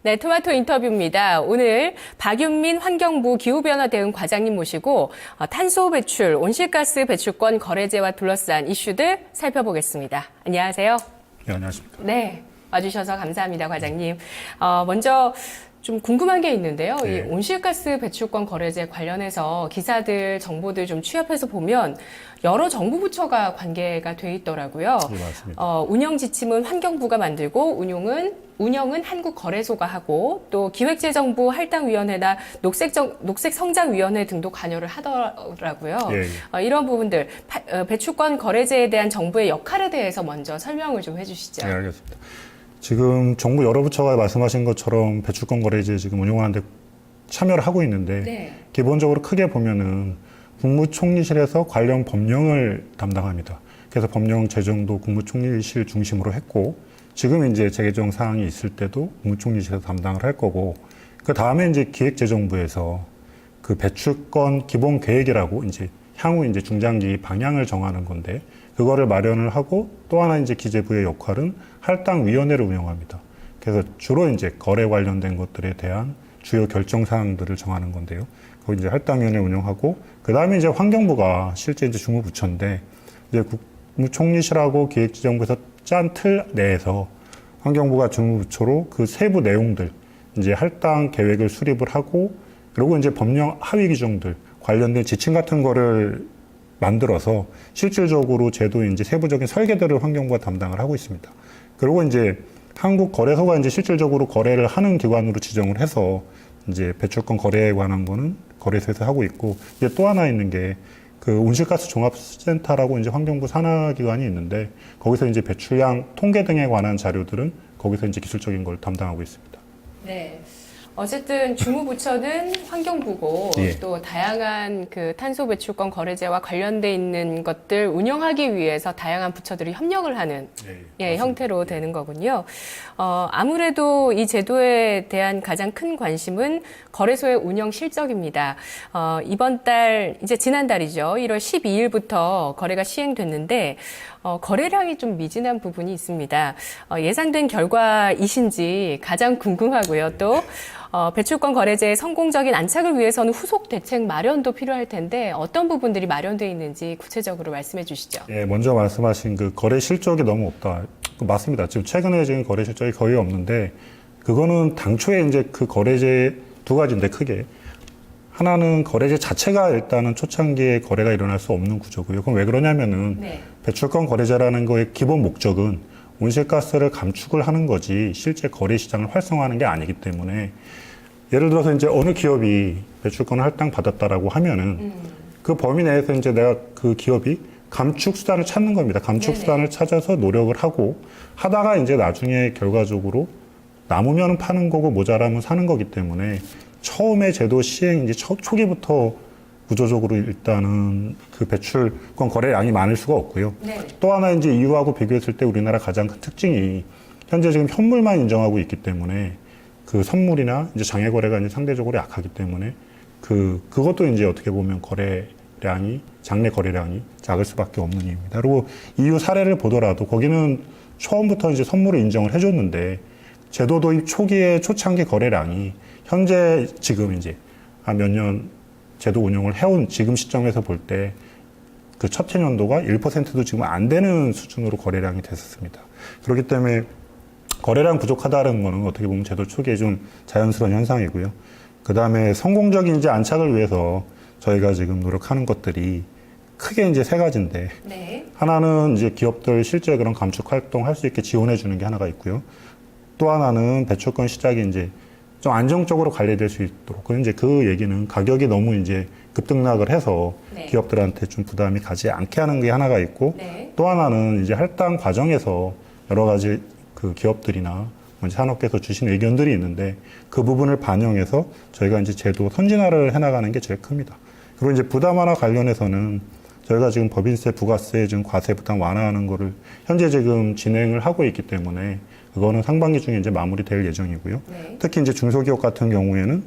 네, 토마토 인터뷰입니다. 오늘 박윤민 환경부 기후변화 대응 과장님 모시고 탄소 배출, 온실가스 배출권 거래제와 둘러싼 이슈들 살펴보겠습니다. 안녕하세요. 네, 안녕하십니까. 네, 와주셔서 감사합니다, 과장님. 먼저 좀 궁금한 게 있는데요. 네. 이 온실가스 배출권 거래제 관련해서 기사들, 정보들 좀 취합해서 보면 여러 정부 부처가 관계가 돼 있더라고요. 네, 맞습니다. 운영 지침은 환경부가 만들고 운영은 한국거래소가 하고 또 기획재정부 할당위원회나 녹색성장위원회 등도 관여를 하더라고요. 예. 이런 부분들 배출권 거래제에 대한 정부의 역할에 대해서 먼저 설명을 좀 해주시죠. 네, 알겠습니다. 지금 정부 여러 부처가 말씀하신 것처럼 배출권 거래제 지금 운영하는데 참여를 하고 있는데 네. 기본적으로 크게 보면은 국무총리실에서 관련 법령을 담당합니다. 그래서 법령 제정도 국무총리실 중심으로 했고 지금 이제 재개정 사항이 있을 때도 국무총리실에서 담당을 할 거고 그 다음에 이제 기획재정부에서 그 배출권 기본 계획이라고 이제 향후 이제 중장기 방향을 정하는 건데 그거를 마련을 하고 또 하나 이제 기재부의 역할은 할당위원회를 운영합니다. 그래서 주로 이제 거래 관련된 것들에 대한 주요 결정 사항들을 정하는 건데요. 거기 이제 할당위원회 운영하고 그 다음에 이제 환경부가 실제 이제 주무부처인데 이제 국무총리실하고 기획재정부에서 짠 틀 내에서 환경부가 주무부처로 그 세부 내용들 이제 할당 계획을 수립을 하고 그리고 이제 법령 하위 규정들 관련된 지침 같은 거를 만들어서 실질적으로 제도 이제 세부적인 설계들을 환경부가 담당을 하고 있습니다. 그리고 이제 한국거래소가 이제 실질적으로 거래를 하는 기관으로 지정을 해서 이제 배출권 거래에 관한 거는 거래소에서 하고 있고 이제 또 하나 있는 게 그 온실가스 종합센터라고 이제 환경부 산하기관이 있는데 거기서 이제 배출량 통계 등에 관한 자료들은 거기서 이제 기술적인 걸 담당하고 있습니다. 네. 어쨌든 주무부처는 환경부고 예. 또 다양한 그 탄소 배출권 거래제와 관련돼 있는 것들 운영하기 위해서 다양한 부처들이 협력을 하는 형태로 되는 거군요. 아무래도 이 제도에 대한 가장 큰 관심은 거래소의 운영 실적입니다. 이번 달 이제 지난달이죠. 1월 12일부터 거래가 시행됐는데 거래량이 좀 미진한 부분이 있습니다. 예상된 결과이신지 가장 궁금하고요. 또 배출권 거래제의 성공적인 안착을 위해서는 후속 대책 마련도 필요할 텐데 어떤 부분들이 마련되어 있는지 구체적으로 말씀해 주시죠. 예, 먼저 말씀하신 그 거래 실적이 너무 없다. 맞습니다. 지금 최근에 지금 거래 실적이 거의 없는데 그거는 당초에 이제 그 거래제 두 가지인데 크게 하나는 거래제 자체가 일단은 초창기에 거래가 일어날 수 없는 구조고요. 그럼 왜 그러냐면은 배출권 거래제라는 거의 기본 목적은 온실가스를 감축을 하는 거지 실제 거래 시장을 활성화하는 게 아니기 때문에 예를 들어서 이제 어느 기업이 배출권을 할당 받았다라고 하면은 그 범위 내에서 이제 내가 그 기업이 감축 수단을 찾는 겁니다. 감축 수단을 찾아서 노력을 하고 하다가 이제 나중에 결과적으로 남으면 파는 거고 모자라면 사는 거기 때문에 처음에 제도 시행 이제 초기부터 구조적으로 일단은 그 배출권 거래량이 많을 수가 없고요. 또 하나 이제 EU하고 비교했을 때 우리나라 가장 큰 특징이 현재 지금 현물만 인정하고 있기 때문에 그 선물이나 이제 장외 거래가 이제 상대적으로 약하기 때문에 그것도 이제 어떻게 보면 거래량이 장내 거래량이 작을 수밖에 없는 이유입니다. 그리고 EU 사례를 보더라도 거기는 처음부터 이제 선물을 인정을 해줬는데 제도 도입 초기에 초창기 거래량이 현재 지금 이제 한 몇 년 제도 운영을 해온 지금 시점에서 볼 때 그 첫해 년도가 1%도 지금 안 되는 수준으로 거래량이 됐었습니다. 그렇기 때문에 거래량 부족하다는 거는 어떻게 보면 제도 초기에 좀 자연스러운 현상이고요. 그 다음에 성공적인 이제 안착을 위해서 저희가 지금 노력하는 것들이 크게 이제 세 가지인데 하나는 이제 기업들 실제 그런 감축 활동 할 수 있게 지원해 주는 게 하나가 있고요. 또 하나는 배출권 시작이 이제 좀 안정적으로 관리될 수 있도록. 그럼 이제 그 얘기는 가격이 너무 이제 급등락을 해서 기업들한테 좀 부담이 가지 않게 하는 게 하나가 있고 또 하나는 이제 할당 과정에서 여러 가지 그 기업들이나 산업계에서 주신 의견들이 있는데 그 부분을 반영해서 저희가 이제 제도 선진화를 해나가는 게 제일 큽니다. 그리고 이제 부담 완화 관련해서는 저희가 지금 법인세, 부가세 지금 과세 부담 완화하는 거를 현재 지금 진행을 하고 있기 때문에 그거는 상반기 중에 이제 마무리될 예정이고요. 특히 이제 중소기업 같은 경우에는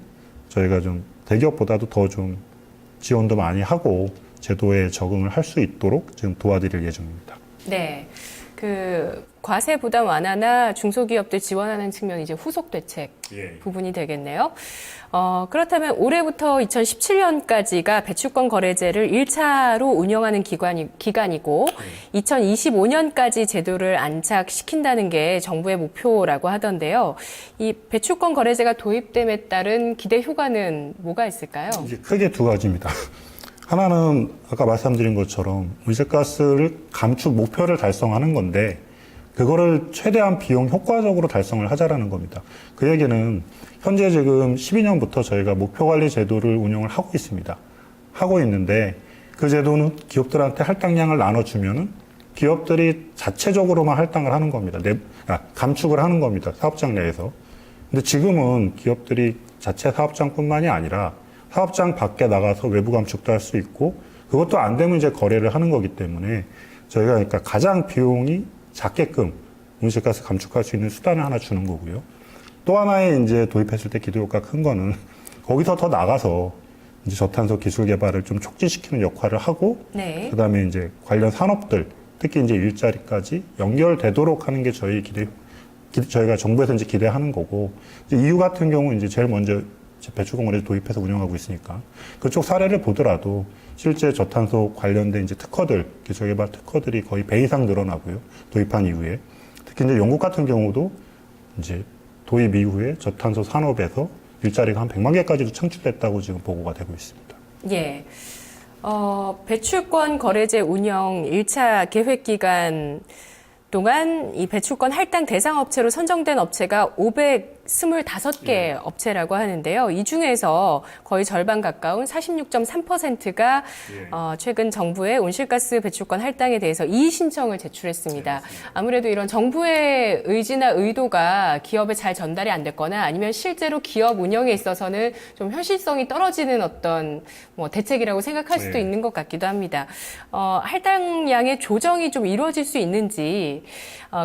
저희가 좀 대기업보다도 더 좀 지원도 많이 하고 제도에 적응을 할 수 있도록 지금 도와드릴 예정입니다. 네. 과세 부담 완화나 중소기업들 지원하는 측면이 이제 후속 대책 예. 부분이 되겠네요. 그렇다면 올해부터 2017년까지가 배출권 거래제를 1차로 운영하는 기간이고 2025년까지 제도를 안착시킨다는 게 정부의 목표라고 하던데요. 이 배출권 거래제가 도입됨에 따른 기대 효과는 뭐가 있을까요? 이제 크게 두 가지입니다. 하나는 아까 말씀드린 것처럼 온실가스를 감축 목표를 달성하는 건데 그거를 최대한 비용 효과적으로 달성을 하자라는 겁니다. 그 얘기는 현재 지금 12년부터 저희가 목표관리 제도를 운영을 하고 있습니다. 하고 있는데 그 제도는 기업들한테 할당량을 나눠주면은 기업들이 자체적으로만 할당을 하는 겁니다. 감축을 하는 겁니다. 사업장 내에서. 근데 지금은 기업들이 자체 사업장뿐만이 아니라 사업장 밖에 나가서 외부 감축도 할 수 있고 그것도 안 되면 이제 거래를 하는 거기 때문에 저희가 그러니까 가장 비용이 작게끔 온실가스 감축할 수 있는 수단을 하나 주는 거고요. 또 하나의 이제 도입했을 때 기대 효과가 큰 거는 거기서 더 나가서 이제 저탄소 기술 개발을 좀 촉진시키는 역할을 하고 네. 그다음에 이제 관련 산업들 특히 이제 일자리까지 연결되도록 하는 게 저희 저희가 정부에서 이제 기대하는 거고 이제 EU 같은 경우 이제 제일 먼저 배출권 거래제 도입해서 운영하고 있으니까 그쪽 사례를 보더라도 실제 저탄소 관련된 이제 특허들, 기술개발 특허들이 거의 배 이상 늘어나고요. 도입한 이후에. 특히 이제 영국 같은 경우도 이제 도입 이후에 저탄소 산업에서 일자리가 한 100만 개까지도 창출됐다고 지금 보고가 되고 있습니다. 예. 배출권 거래제 운영 1차 계획 기간 동안 이 배출권 할당 대상 업체로 선정된 업체가 525개 업체라고 하는데요. 이 중에서 거의 절반 가까운 46.3%가 최근 정부의 온실가스 배출권 할당에 대해서 이의 신청을 제출했습니다. 아무래도 이런 정부의 의지나 의도가 기업에 잘 전달이 안 됐거나 아니면 실제로 기업 운영에 있어서는 좀 현실성이 떨어지는 어떤 대책이라고 생각할 수도 있는 것 같기도 합니다. 할당량의 조정이 좀 이루어질 수 있는지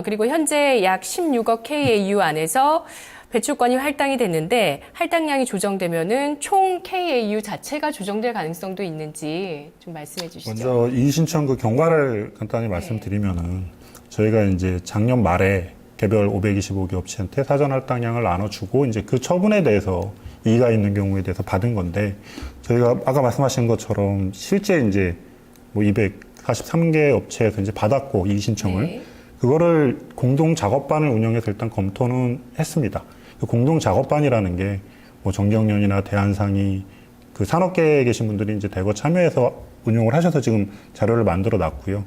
그리고 현재 약 16억 KAU 안에서 배출권이 할당이 됐는데 할당량이 조정되면은 총 KAU 자체가 조정될 가능성도 있는지 좀 말씀해 주시죠. 먼저 이의 신청 그 경과를 간단히 말씀드리면은 저희가 이제 작년 말에 개별 525개 업체한테 사전 할당량을 나눠주고 이제 그 처분에 대해서 이의가 있는 경우에 대해서 받은 건데 저희가 아까 말씀하신 것처럼 실제 이제 243개 업체에서 이제 받았고 이의 신청을 그거를 공동 작업반을 운영해서 일단 검토는 했습니다. 그 공동 작업반이라는 게 정경련이나 대한상이 그 산업계에 계신 분들이 이제 대거 참여해서 운영을 하셔서 지금 자료를 만들어 놨고요.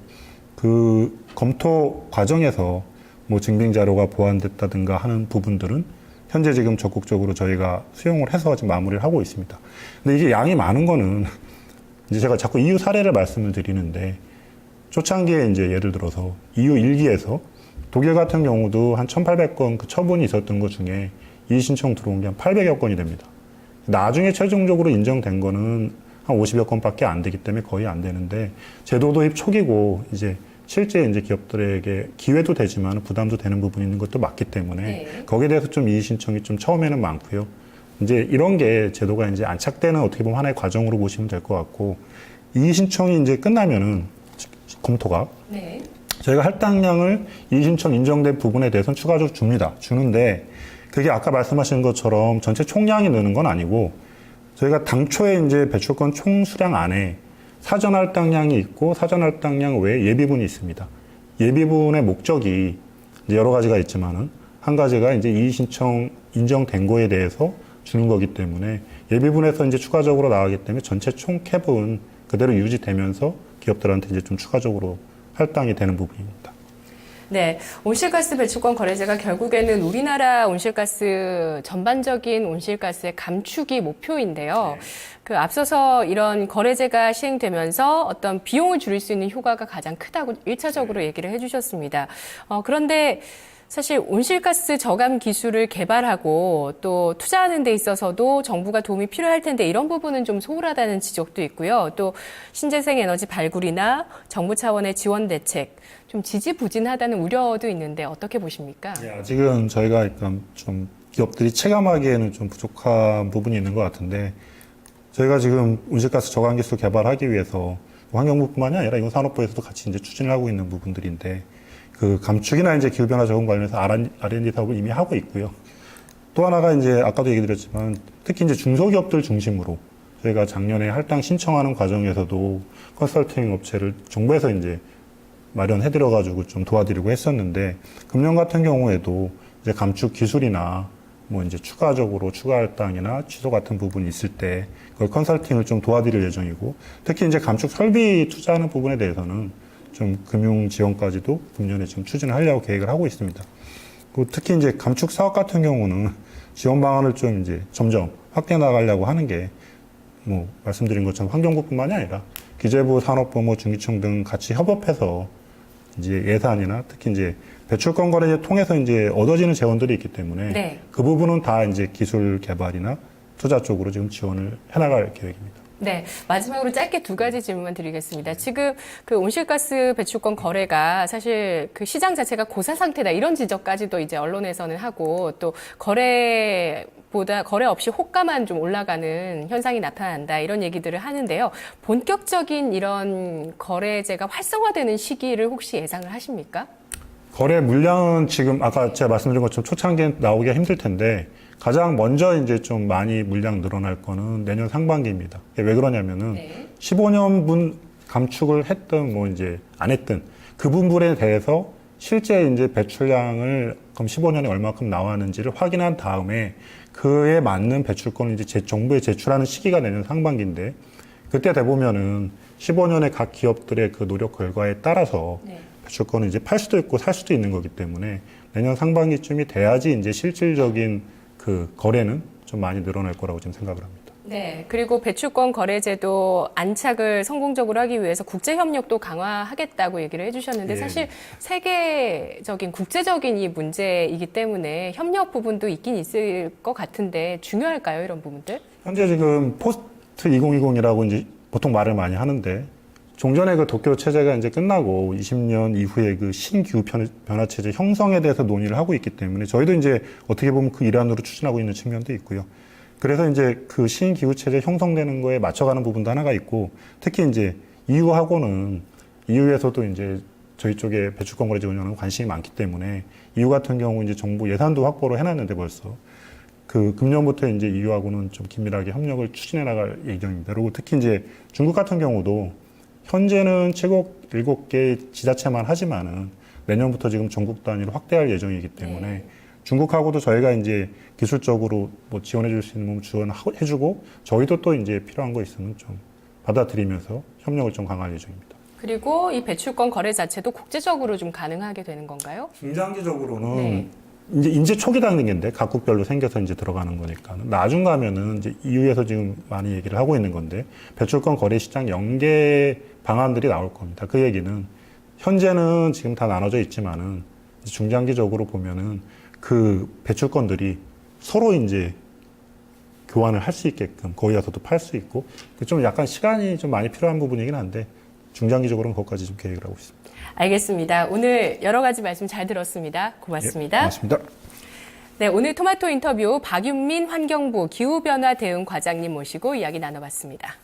그 검토 과정에서 증빙 자료가 보완됐다든가 하는 부분들은 현재 지금 적극적으로 저희가 수용을 해서 지금 마무리를 하고 있습니다. 근데 이게 양이 많은 거는 이제 제가 자꾸 EU 사례를 말씀을 드리는데 초창기에 이제 예를 들어서 EU 1기에서 독일 같은 경우도 한 1,800건 그 처분이 있었던 것 중에 이의 신청 들어온 게 한 800여 건이 됩니다. 나중에 최종적으로 인정된 거는 한 50여 건밖에 안 되기 때문에 거의 안 되는데 제도 도입 초기고 이제 실제 이제 기업들에게 기회도 되지만 부담도 되는 부분이 있는 것도 맞기 때문에 거기에 대해서 좀 이의 신청이 좀 처음에는 많고요. 이제 이런 게 제도가 이제 안착되는 어떻게 보면 하나의 과정으로 보시면 될 것 같고 이의 신청이 이제 끝나면은 검토가 저희가 할당량을 이의 신청 인정된 부분에 대해서는 추가적으로 주는데 그게 아까 말씀하신 것처럼 전체 총량이 느는 건 아니고 저희가 당초에 이제 배출권 총 수량 안에 사전 할당량이 있고 사전 할당량 외에 예비분이 있습니다. 예비분의 목적이 이제 여러 가지가 있지만은 한 가지가 이제 이의 신청 인정된 거에 대해서 주는 거기 때문에 예비분에서 이제 추가적으로 나가기 때문에 전체 총 캡은 그대로 유지되면서 기업들한테 이제 좀 추가적으로 할당이 되는 부분입니다. 네, 온실가스 배출권 거래제가 결국에는 우리나라 온실가스 전반적인 온실가스의 감축이 목표인데요. 그 앞서서 이런 거래제가 시행되면서 어떤 비용을 줄일 수 있는 효과가 가장 크다고 1차적으로 얘기를 해주셨습니다. 그런데 사실 온실가스 저감 기술을 개발하고 또 투자하는 데 있어서도 정부가 도움이 필요할 텐데 이런 부분은 좀 소홀하다는 지적도 있고요. 또 신재생 에너지 발굴이나 정부 차원의 지원 대책 좀 지지부진하다는 우려도 있는데 어떻게 보십니까? 아직은 저희가 약간 좀 기업들이 체감하기에는 좀 부족한 부분이 있는 것 같은데 저희가 지금 온실가스 저감 기술 개발하기 위해서 환경부뿐만이 아니라 이건 산업부에서도 같이 이제 추진을 하고 있는 부분들인데 그 감축이나 이제 기후변화 적응 관련해서 R&D 사업을 이미 하고 있고요. 또 하나가 이제 아까도 얘기 드렸지만 특히 이제 중소기업들 중심으로 저희가 작년에 할당 신청하는 과정에서도 컨설팅 업체를 정부에서 이제 마련해드려가지고 좀 도와드리고 했었는데 금년 같은 경우에도 이제 감축 기술이나 뭐 이제 추가적으로 추가 할당이나 취소 같은 부분이 있을 때 그걸 컨설팅을 좀 도와드릴 예정이고 특히 이제 감축 설비 투자하는 부분에 대해서는 좀 금융 지원까지도 금년에 지금 추진을 하려고 계획을 하고 있습니다. 그리고 특히 이제 감축 사업 같은 경우는 지원 방안을 좀 이제 점점 확대해 나가려고 하는 게 뭐 말씀드린 것처럼 환경부뿐만이 아니라 기재부, 산업부, 뭐 중기청 등 같이 협업해서 이제 예산이나 특히 이제 배출권 거래제 통해서 이제 얻어지는 재원들이 있기 때문에 네. 그 부분은 다 이제 기술 개발이나 투자 쪽으로 지금 지원을 해나갈 계획입니다. 네, 마지막으로 짧게 두 가지 질문만 드리겠습니다. 지금 그 온실가스 배출권 거래가 사실 그 시장 자체가 고사 상태다 이런 지적까지도 이제 언론에서는 하고 또 거래 없이 호가만 좀 올라가는 현상이 나타난다 이런 얘기들을 하는데요. 본격적인 이런 거래제가 활성화되는 시기를 혹시 예상을 하십니까? 거래 물량은 지금 아까 제가 말씀드린 것처럼 초창기에 나오기가 힘들 텐데 가장 먼저 이제 좀 많이 물량 늘어날 거는 내년 상반기입니다. 왜 그러냐면은 15년분 감축을 했든 뭐 이제 안 했든 그 부분에 대해서 실제 이제 배출량을 그럼 15년에 얼마큼 나왔는지를 확인한 다음에 그에 맞는 배출권을 이제 정부에 제출하는 시기가 내년 상반기인데 그때 돼 보면은 15년의 각 기업들의 그 노력 결과에 따라서 배출권을 이제 팔 수도 있고 살 수도 있는 거기 때문에 내년 상반기쯤이 돼야지 이제 실질적인 그 거래는 좀 많이 늘어날 거라고 지금 생각을 합니다. 네. 그리고 배출권 거래제도 안착을 성공적으로 하기 위해서 국제 협력도 강화하겠다고 얘기를 해주셨는데 사실 세계적인 국제적인 이 문제이기 때문에 협력 부분도 있긴 있을 것 같은데 중요할까요, 이런 부분들? 현재 지금 포스트 2020이라고 이제 보통 말을 많이 하는데 종전의 그 도쿄 체제가 이제 끝나고 20년 이후에 그 신기후 변화 체제 형성에 대해서 논의를 하고 있기 때문에 저희도 이제 어떻게 보면 그 일환으로 추진하고 있는 측면도 있고요. 그래서 이제 그 신기후 체제 형성되는 거에 맞춰가는 부분도 하나가 있고 특히 이제 EU하고는 EU에서도 이제 저희 쪽에 배출권 거래제 운영하는 관심이 많기 때문에 EU 같은 경우 이제 정부 예산도 확보를 해놨는데 벌써 그 금년부터 이제 EU하고는 좀 긴밀하게 협력을 추진해 나갈 예정입니다. 그리고 특히 이제 중국 같은 경우도 현재는 7개 지자체만 하지만은 내년부터 지금 전국 단위로 확대할 예정이기 때문에 중국하고도 저희가 이제 기술적으로 뭐 지원해 줄 수 있는 부분 지원해주고 저희도 또 이제 필요한 거 있으면 좀 받아들이면서 협력을 좀 강화할 예정입니다. 그리고 이 배출권 거래 자체도 국제적으로 좀 가능하게 되는 건가요? 중장기적으로는 이제 인재 초기 단계인데 각국별로 생겨서 이제 들어가는 거니까 나중 가면은 이제 EU에서 지금 많이 얘기를 하고 있는 건데 배출권 거래 시장 연계 방안들이 나올 겁니다. 그 얘기는 현재는 지금 다 나눠져 있지만은 중장기적으로 보면은 그 배출권들이 서로 이제 교환을 할 수 있게끔 거기 가서도 팔 수 있고 좀 약간 시간이 좀 많이 필요한 부분이긴 한데 중장기적으로는 그것까지 좀 계획을 하고 있습니다. 알겠습니다. 오늘 여러 가지 말씀 잘 들었습니다. 고맙습니다. 고맙습니다. 네, 오늘 토마토 인터뷰 박윤민 환경부 기후변화 대응 과장님 모시고 이야기 나눠봤습니다.